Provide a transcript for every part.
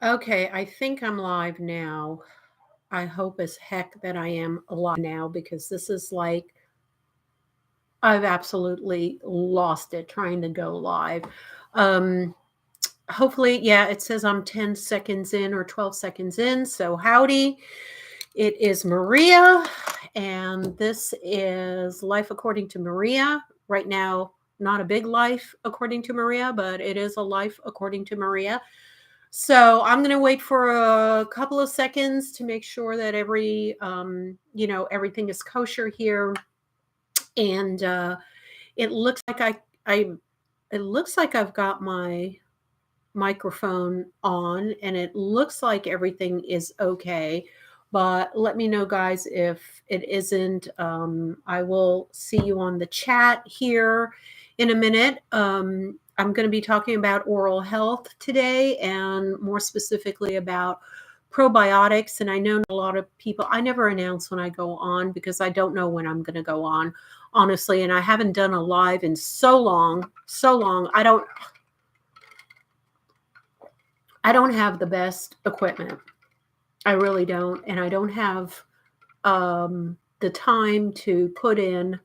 Okay, I think I'm live now. I hope as heck that I am live now because this is like I've absolutely lost it trying to go live. Um, Hopefully, yeah, it says I'm 10 seconds in or 12 seconds in. So, howdy. It is Maria, and this is Life According to Maria. Right now, not a big life according to Maria, but it is a life according to Maria. So I'm going to wait for a couple of seconds to make sure that everything is kosher here. And it looks like it looks like I've got my microphone on, and it looks like everything is okay. But let me know, guys, if it isn't. I will see you on the chat here in a minute. I'm going to be talking about oral health today, and more specifically about probiotics. And I know a lot of people, I never announce when I go on because I don't know when I'm going to go on, honestly. And I haven't done a live in so long, so long. I don't have the best equipment. I really don't. And I don't have the time to put in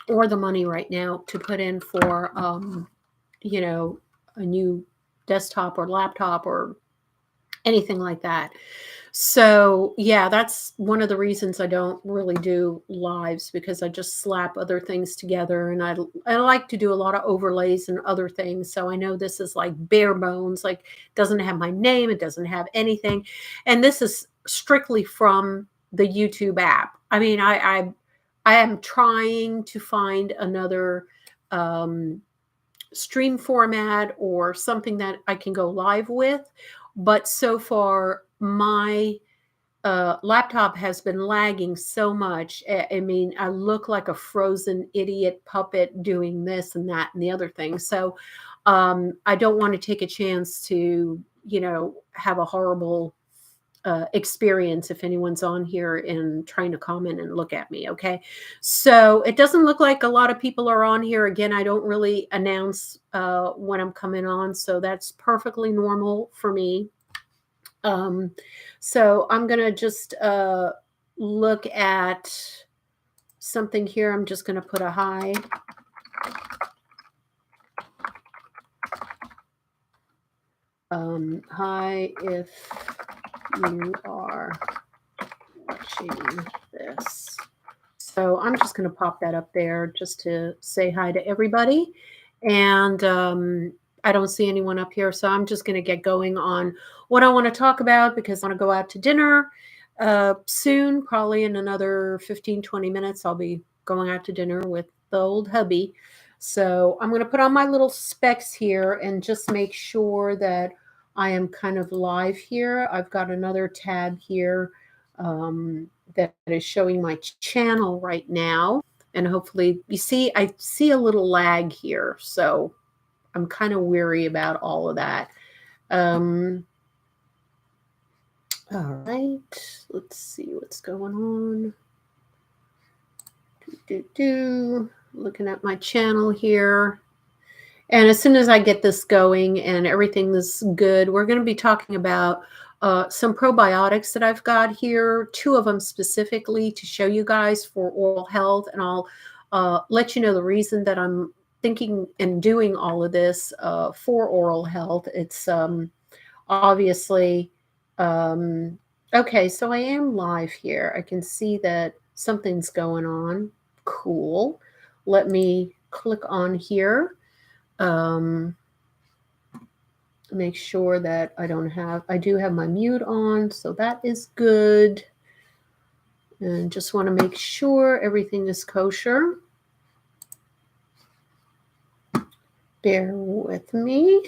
or the money right now to put in for, a new desktop or laptop or anything like that. So, yeah, that's one of the reasons I don't really do lives because I just slap other things together, and I like to do a lot of overlays and other things. So I know this is like bare bones, like doesn't have my name, it doesn't have anything. And this is strictly from the YouTube app. I mean, I am trying to find another um stream format or something that I can go live with. But so far, my laptop has been lagging so much. I mean, I look like a frozen idiot puppet doing this and that and the other thing. So I don't want to take a chance to, have a horrible experience if anyone's on here and trying to comment and look at me. Okay. So it doesn't look like a lot of people are on here. Again, I don't really announce when I'm coming on. So that's perfectly normal for me. So I'm going to just look at something here. I'm just going to put a hi. Hi, if you are watching this. So I'm just going to pop that up there just to say hi to everybody. And I don't see anyone up here. So I'm just going to get going on what I want to talk about because I want to go out to dinner soon, probably in another 15, 20 minutes. I'll be going out to dinner with the old hubby. So I'm going to put on my little specs here and just make sure that I am kind of live here. I've got another tab here that is showing my channel right now. And hopefully, I see a little lag here. So I'm kind of weary about all of that. All right, let's see what's going on. Looking at my channel here. And as soon as I get this going and everything is good, we're going to be talking about some probiotics that I've got here, 2 of them specifically to show you guys for oral health. And I'll let you know the reason that I'm thinking and doing all of this for oral health. It's obviously, okay, so I am live here. I can see that something's going on. Cool. Let me click on here. Make sure that I do have my mute on, so that is good. And just want to make sure everything is kosher. Bear with me.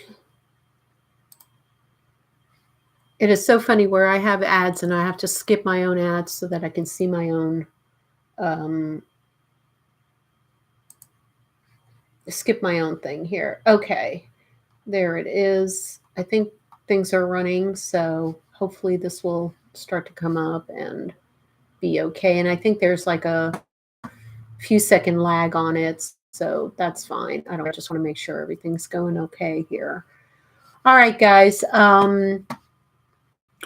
It is so funny where I have ads and I have to skip my own ads so that I can see my own skip my own thing here. Okay, there it is. I think things are running, so hopefully this will start to come up and be okay. And I think there's like a few second lag on it, so that's fine. I just want to make sure everything's going okay here. All right, guys.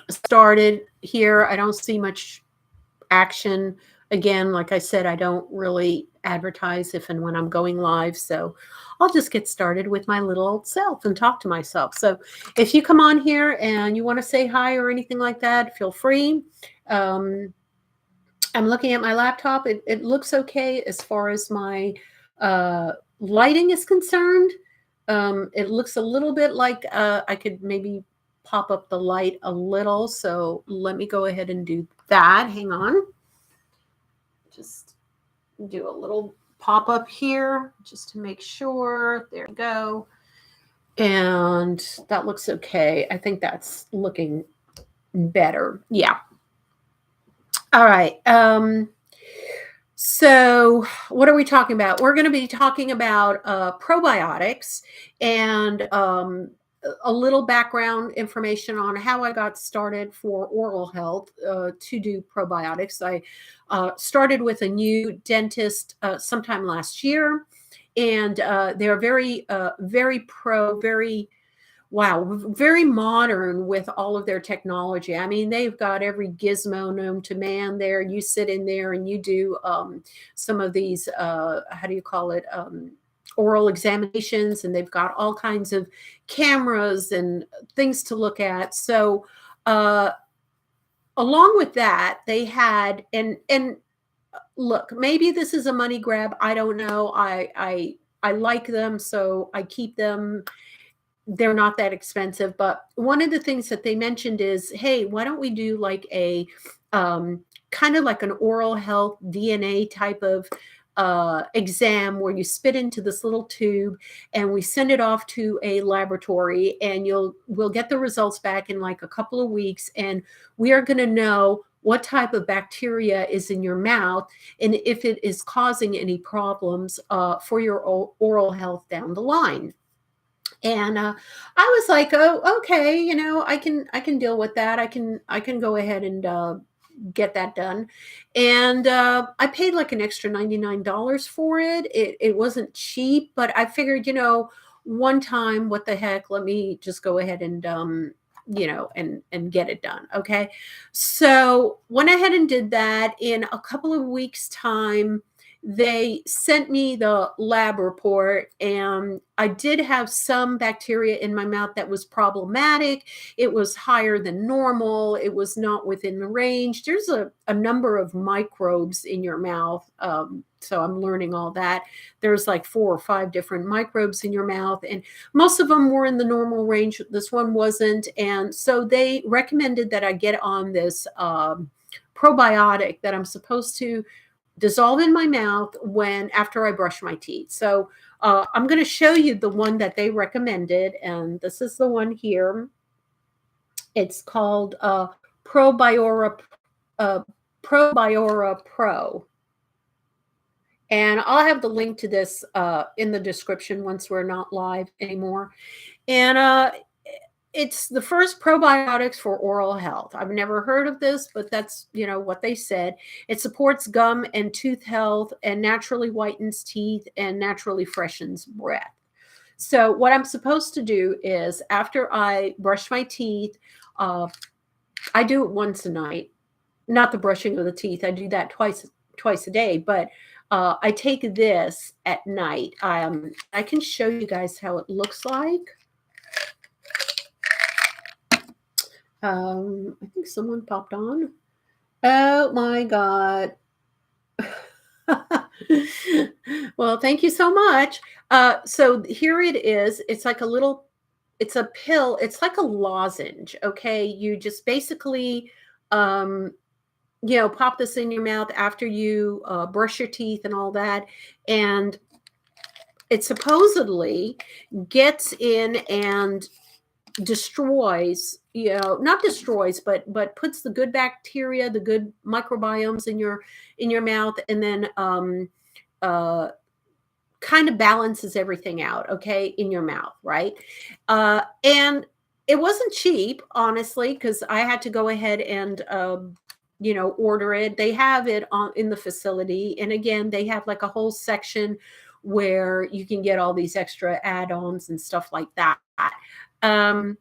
Started here. I don't see much action. Again, like I said, I don't really advertise if and when I'm going live. So I'll just get started with my little old self and talk to myself. So if you come on here and you want to say hi or anything like that, feel free. I'm looking at my laptop. It looks okay as far as my lighting is concerned. It looks a little bit like I could maybe pop up the light a little. So let me go ahead and do that. Hang on. Just do a little pop up here just to make sure. There we go. And that looks okay. I think that's looking better. Yeah. All right. So what are we talking about? We're going to be talking about probiotics and a little background information on how I got started for oral health to do probiotics. I started with a new dentist sometime last year, and they're very, wow, very modern with all of their technology. I mean, they've got every gizmo known to man there. You sit in there and you do some of these, how do you call it, oral examinations, and they've got all kinds of cameras and things to look at. So along with that, they had, and look, maybe this is a money grab. I don't know. I like them, so I keep them. They're not that expensive, but one of the things that they mentioned is, hey, why don't we do like a kind of like an oral health DNA type of exam where you spit into this little tube and we send it off to a laboratory, and we'll get the results back in like a couple of weeks, and we are going to know what type of bacteria is in your mouth and if it is causing any problems for your oral health down the line. And I was like, oh, okay, I can deal with that. I can go ahead and get that done. And I paid like an extra $99 for it. It wasn't cheap, but I figured, one time, what the heck, let me just go ahead and and get it done. Okay. So went ahead and did that. In a couple of weeks' time, they sent me the lab report, and I did have some bacteria in my mouth that was problematic. It was higher than normal. It was not within the range. There's a number of microbes in your mouth. So I'm learning all that. There's like 4 or 5 different microbes in your mouth, and most of them were in the normal range. This one wasn't. And so they recommended that I get on this probiotic that I'm supposed to dissolve in my mouth after I brush my teeth. So I'm going to show you the one that they recommended, and this is the one here. It's called Probiora Pro. And I'll have the link to this in the description once we're not live anymore. And it's the first probiotics for oral health. I've never heard of this, but that's, what they said. It supports gum and tooth health and naturally whitens teeth and naturally freshens breath. So what I'm supposed to do is, after I brush my teeth, I do it once a night. Not the brushing of the teeth. I do that twice a day, but I take this at night. I can show you guys how it looks like. I think someone popped on. Oh my God. Well, thank you so much. So here it is. It's like it's a pill. It's like a lozenge. Okay. You just basically, pop this in your mouth after you brush your teeth and all that. And it supposedly gets in and destroys, not destroys, but puts the good bacteria, the good microbiomes in your mouth, and then kind of balances everything out, okay, in your mouth, right? And it wasn't cheap, honestly, because I had to go ahead and order it. They have it in the facility, and again, they have like a whole section where you can get all these extra add-ons and stuff like that. Um,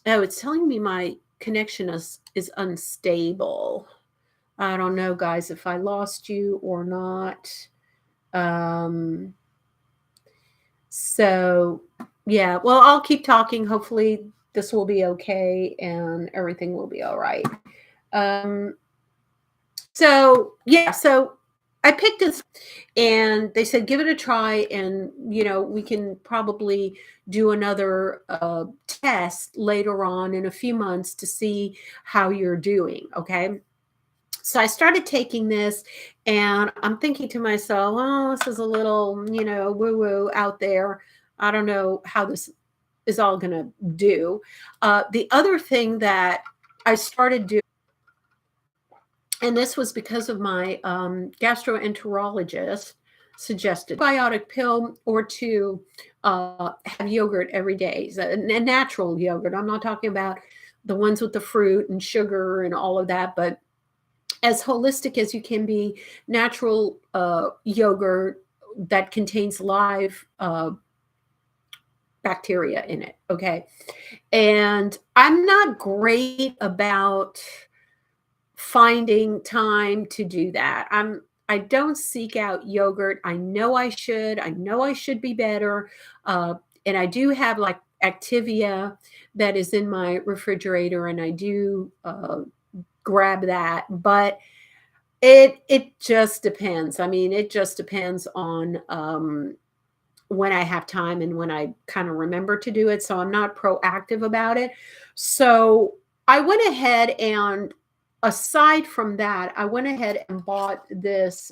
oh, it's telling me my connection is unstable. I don't know, guys, if I lost you or not. Um, so yeah, well, I'll keep talking. Hopefully this will be okay and everything will be all right. Um, so yeah, so I picked this and they said, give it a try. And, we can probably do another test later on in a few months to see how you're doing. Okay. So I started taking this and I'm thinking to myself, oh, this is a little, woo woo out there. I don't know how this is all going to do. The other thing that I started doing, and this was because of my gastroenterologist suggested probiotic pill or two, have yogurt every day, a natural yogurt. I'm not talking about the ones with the fruit and sugar and all of that, but as holistic as you can be, natural yogurt that contains live bacteria in it. Okay. And I'm not great about finding time to do that. I don't seek out yogurt. I know I should. I know I should be better. And I do have like Activia that is in my refrigerator, and I do grab that. But it just depends. I mean, it just depends on when I have time and when I kind of remember to do it. So I'm not proactive about it. So I went ahead and, aside from that, I went ahead and bought this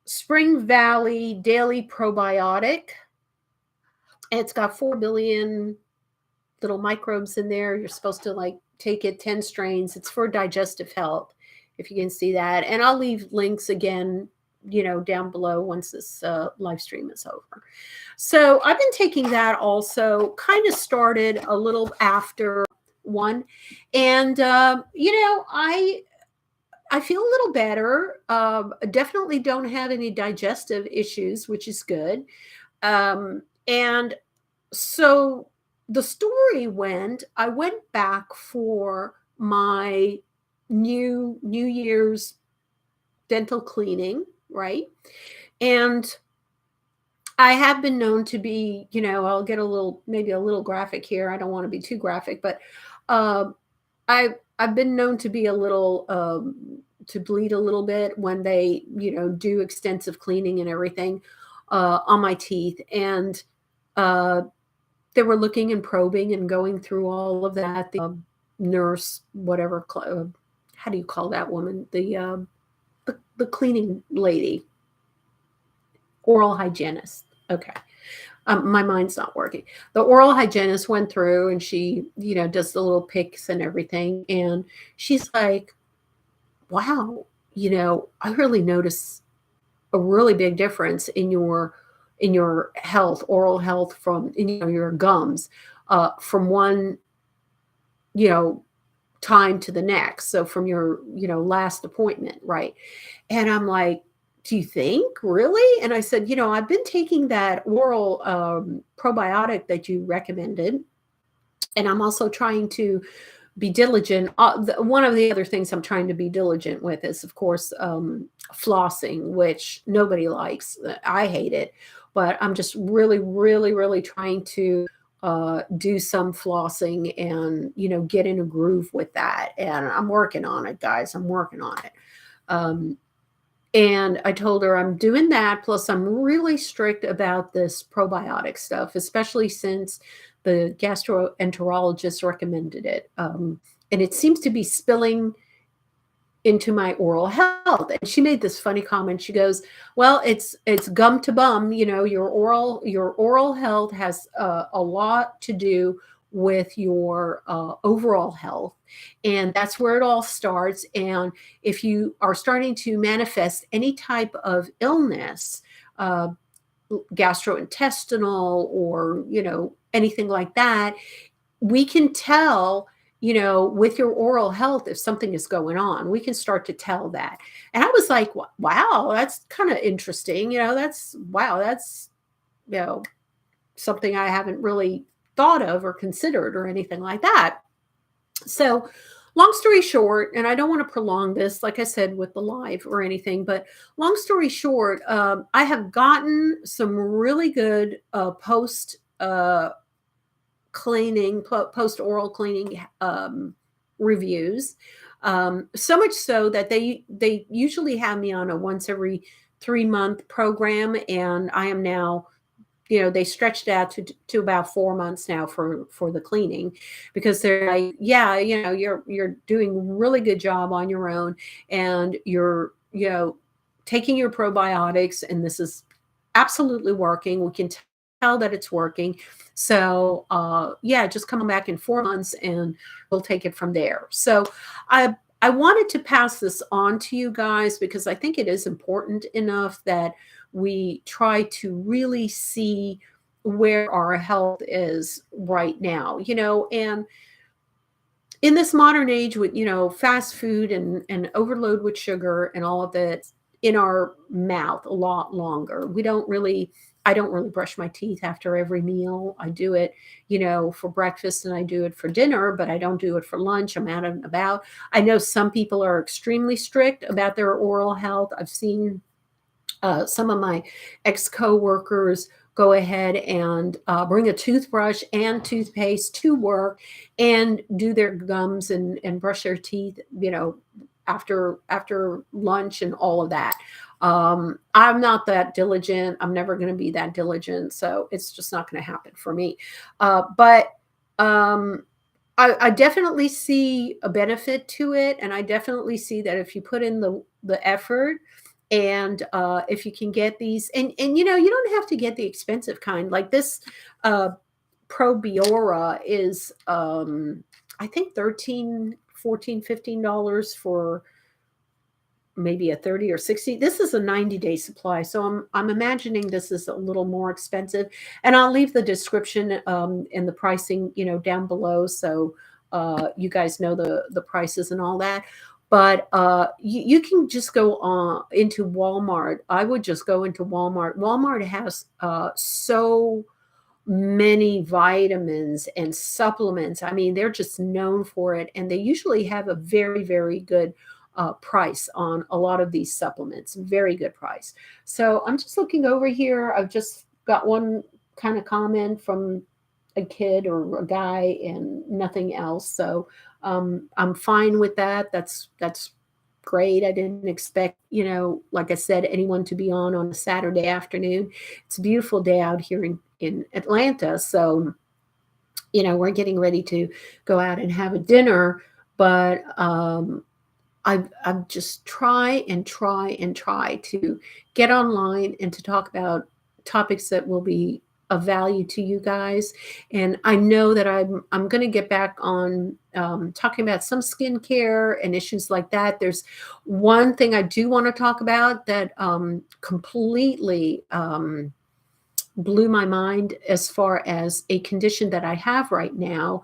Spring Valley Daily Probiotic. It's got 4 billion little microbes in there. You're supposed to like take it 10 strains. It's for digestive health, if you can see that. And I'll leave links again, down below once this live stream is over. So I've been taking that also, kind of started a little after one. And, I feel a little better. Definitely don't have any digestive issues, which is good. And so the story went, I went back for my New Year's dental cleaning, right? And I have been known to be, I'll get maybe a little graphic here. I don't want to be too graphic, but uh, I've been known to be a little to bleed a little bit when they, do extensive cleaning and everything on my teeth. And they were looking and probing and going through all of that. The nurse, whatever, how do you call that woman? The cleaning lady, oral hygienist. Okay. My mind's not working. The oral hygienist went through and she, does the little picks and everything. And she's like, wow, I really notice a really big difference in your health, oral health, from your gums from one time to the next. So from your last appointment, right? And I'm like, do you think really? And I said, I've been taking that oral probiotic that you recommended, and I'm also trying to be diligent. One of the other things I'm trying to be diligent with is, of course, flossing, which nobody likes. I hate it, but I'm just really, really, really trying to do some flossing and, get in a groove with that. And I'm working on it, guys. I'm working on it. And I told her I'm doing that. Plus, I'm really strict about this probiotic stuff, especially since the gastroenterologist recommended it. And it seems to be spilling into my oral health. And she made this funny comment. She goes, well, it's gum to bum. Your oral health has a lot to do with your overall health. And that's where it all starts. And if you are starting to manifest any type of illness, gastrointestinal or, anything like that, we can tell with your oral health, if something is going on, we can start to tell that. And I was like, wow, that's kind of interesting. Wow, that's, you know, something I haven't really thought of or considered or anything like that. So, long story short, and I don't want to prolong this, like I said, with the live or anything, but long story short, I have gotten some really good post cleaning, post oral cleaning reviews. So much so that they usually have me on a once every 3 month program, and I am now, they stretched it out to about 4 months now for the cleaning, because they're like, yeah, you're doing a really good job on your own, and you're, taking your probiotics, and this is absolutely working. We can tell that it's working. So yeah, just come back in 4 months and we'll take it from there. So I wanted to pass this on to you guys because I think it is important enough that we try to really see where our health is right now, and in this modern age with, fast food and overload with sugar and all of it in our mouth a lot longer. I don't really brush my teeth after every meal. I do it, for breakfast, and I do it for dinner, but I don't do it for lunch. I'm out and about. I know some people are extremely strict about their oral health. I've seen some of my ex coworkers go ahead and bring a toothbrush and toothpaste to work and do their gums and brush their teeth, after lunch and all of that. I'm not that diligent. I'm never going to be that diligent, so it's just not going to happen for me. But I definitely see a benefit to it, and I definitely see that if you put in the effort, and if you can get these, and you don't have to get the expensive kind. Like this Probiora is I think 13, 14, $15 for maybe a 30 or 60. This is a 90-day supply, so I'm imagining this is a little more expensive, and I'll leave the description and the pricing, down below, so you guys know the prices and all that. But you can just go on into Walmart. I would just go into Walmart. Walmart has so many vitamins and supplements. I mean, they're just known for it, and they usually have a very, very good price on a lot of these supplements. Very good price. So I'm just looking over here. I've just got one kind of comment from a kid or a guy, and nothing else. So I'm fine with that. That's great. I didn't expect, like I said, anyone to be on a Saturday afternoon. It's a beautiful day out here in Atlanta. So, we're getting ready to go out and have a dinner, but I've just try and try and try to get online and to talk about topics that will be of value to you guys. And I know that I'm going to get back on talking about some skincare and issues like that. There's one thing I do want to talk about that completely blew my mind, as far as a condition that I have right now,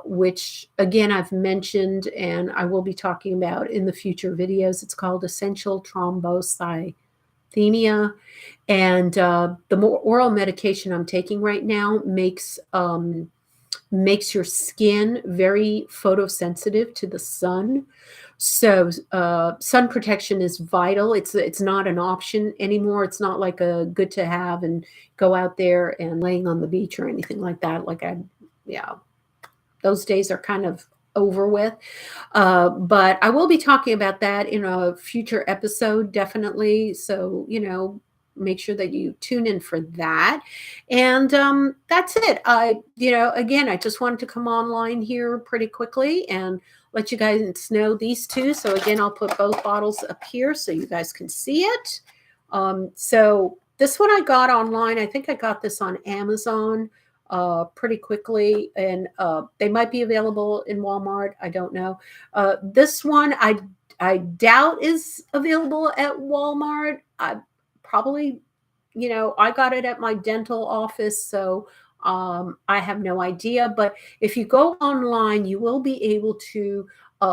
which again I've mentioned and I will be talking about in the future videos. It's called essential thrombocythemia, and the more oral medication I'm taking right now makes your skin very photosensitive to the sun. So sun protection is vital. It's not an option anymore. It's not like a good to have and go out there and laying on the beach or anything like that. Yeah, those days are kind of over with. But I will be talking about that in a future episode, definitely. So, make sure that you tune in for that. And that's it. Again, I just wanted to come online here pretty quickly and let you guys know these two. So again, I'll put both bottles up here so you guys can see it. So this one I got online. I think I got this on Amazon pretty quickly, and they might be available in Walmart. I don't know. This one I doubt is available at Walmart. I probably, I got it at my dental office, so I have no idea, but if you go online, you will be able to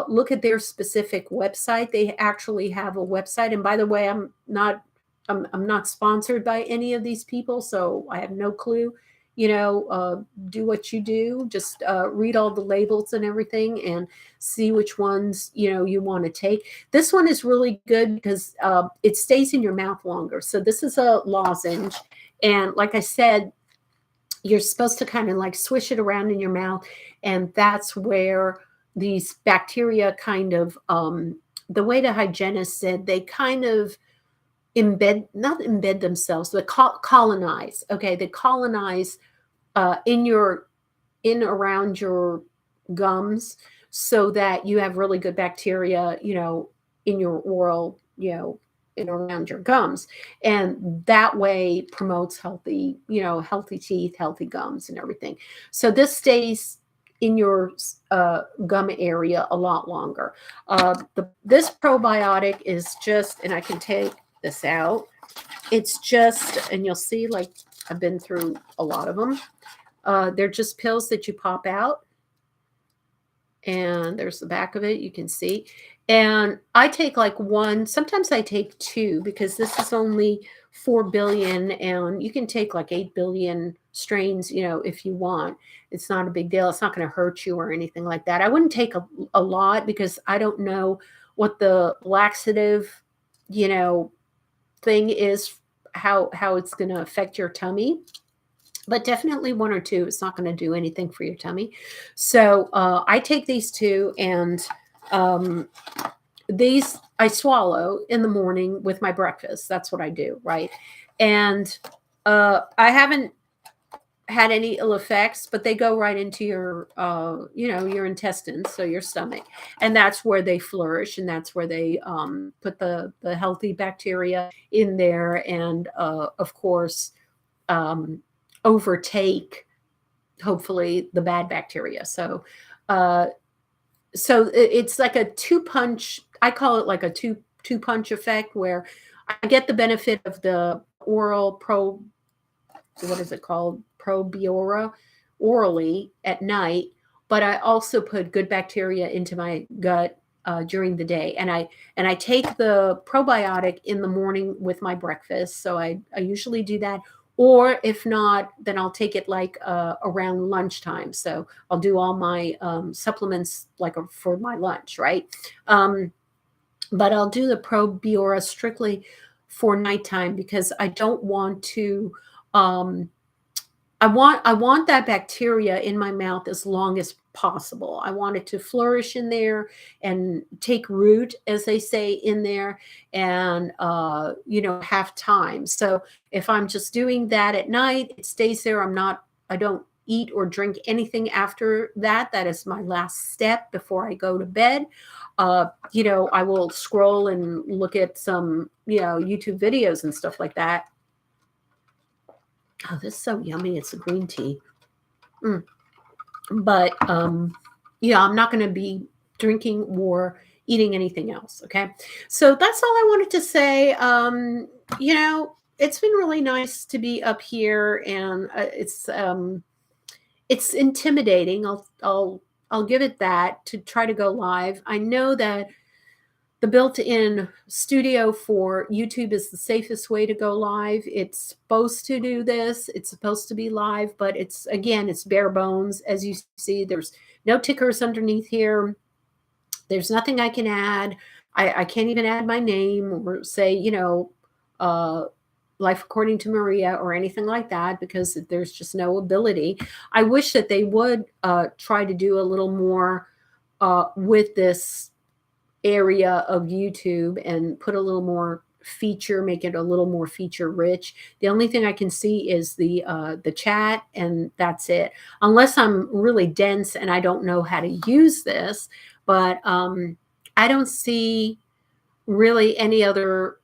look at their specific website. They actually have a website. And by the way, I'm not sponsored by any of these people, so I have no clue. Do what you do. Just read all the labels and everything, and see which ones you want to take. This one is really good because it stays in your mouth longer. So this is a lozenge, and like I said, you're supposed to kind of like swish it around in your mouth, and that's where these bacteria kind of the way the hygienist said, they kind of not embed themselves, but colonize. Okay, they colonize in around your gums, so that you have really good bacteria, in your oral, in around your gums. And that way promotes healthy, healthy teeth, healthy gums and everything. So this stays in your gum area a lot longer. This probiotic is just, and I can take this out. It's just, and you'll see, like, I've been through a lot of them. They're just pills that you pop out, and there's the back of it, you can see. And I take like one, sometimes I take two, because this is only 4 billion, and you can take like 8 billion strains, if you want. It's not a big deal. It's not going to hurt you or anything like that. I wouldn't take a lot, because I don't know what the laxative, thing is, how it's going to affect your tummy. But definitely one or two. It's not going to do anything for your tummy. So I take these two, and these I swallow in the morning with my breakfast. That's what I do, right? And I haven't had any ill effects, but they go right into your, your intestines, so your stomach, and that's where they flourish, and that's where they put the healthy bacteria in there, and of course, overtake, hopefully, the bad bacteria. So it's like a two punch. I call it like a two punch effect, where I get the benefit of the oral what is it called, probiora, orally at night, but I also put good bacteria into my gut during the day, and I take the probiotic in the morning with my breakfast. So I usually do that. Or if not, then I'll take it like around lunchtime. So I'll do all my supplements like for my lunch, right? But I'll do the Probiora strictly for nighttime, because I don't want to. I want that bacteria in my mouth as long as possible. I want it to flourish in there and take root, as they say, in there, and have time. So if I'm just doing that at night, it stays there. I don't eat or drink anything after that. That is my last step before I go to bed. I will scroll and look at some, YouTube videos and stuff like that. Oh, this is so yummy. It's a green tea. But I'm not going to be drinking or eating anything else. Okay. So that's all I wanted to say. It's been really nice to be up here, and it's intimidating. I'll give it that, to try to go live. I know that the built-in studio for YouTube is the safest way to go live. It's supposed to do this. It's supposed to be live, but it's bare bones. As you see, there's no tickers underneath here. There's nothing I can add. I can't even add my name or say, Life According to Maria or anything like that, because there's just no ability. I wish that they would try to do a little more with this area of YouTube, and put a little more feature, make it a little more feature rich. The only thing I can see is the chat, and that's it. Unless I'm really dense and I don't know how to use this, but I don't see really any other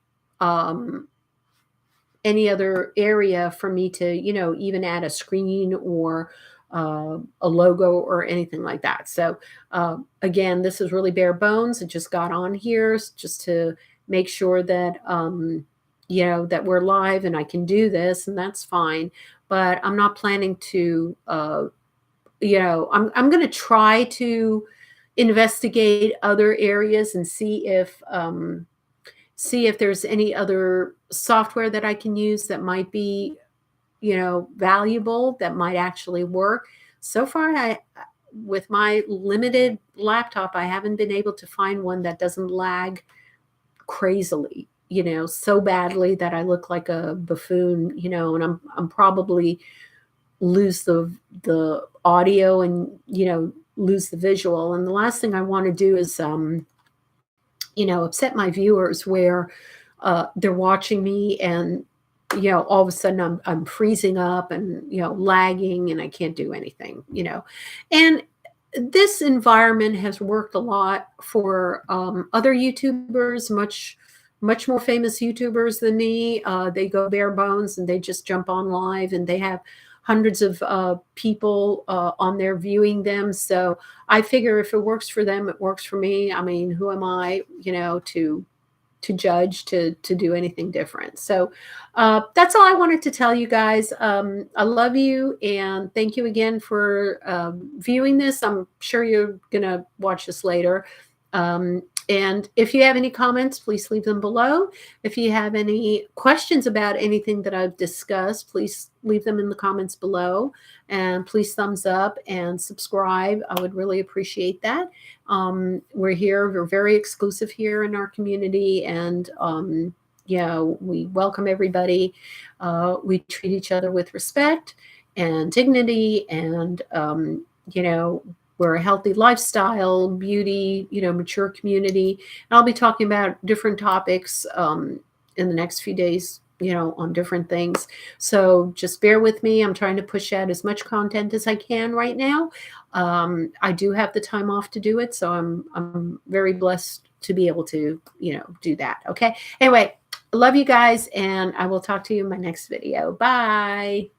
area for me to, even add a screen or a logo or anything like that. So again, this is really bare bones. It just got on here just to make sure that that we're live and I can do this, and that's fine. but I'm not planning to, I'm going to try to investigate other areas and see if there's any other software that I can use that might be, valuable, that might actually work. So far, with my limited laptop, I haven't been able to find one that doesn't lag crazily, so badly that I look like a buffoon, and I'm probably lose the audio and, lose the visual. And the last thing I want to do is upset my viewers where they're watching me and all of a sudden I'm freezing up and lagging and I can't do anything. And this environment has worked a lot for other YouTubers, much more famous YouTubers than me. They go bare bones and they just jump on live and they have hundreds of people on there viewing them. So I figure if it works for them, it works for me. I mean, who am I, to judge, to do anything different? So that's all I wanted to tell you guys. I love you and thank you again for viewing this. I'm sure you're gonna watch this later. And if you have any comments, please leave them below. If you have any questions about anything that I've discussed, please leave them in the comments below. And please thumbs up and subscribe. I would really appreciate that. We're very exclusive here in our community. And, we welcome everybody. We treat each other with respect and dignity. And, we're a healthy lifestyle, beauty, mature community. And I'll be talking about different topics in the next few days, on different things. So just bear with me. I'm trying to push out as much content as I can right now. I do have the time off to do it. So I'm very blessed to be able to, do that. Okay. Anyway, I love you guys and I will talk to you in my next video. Bye.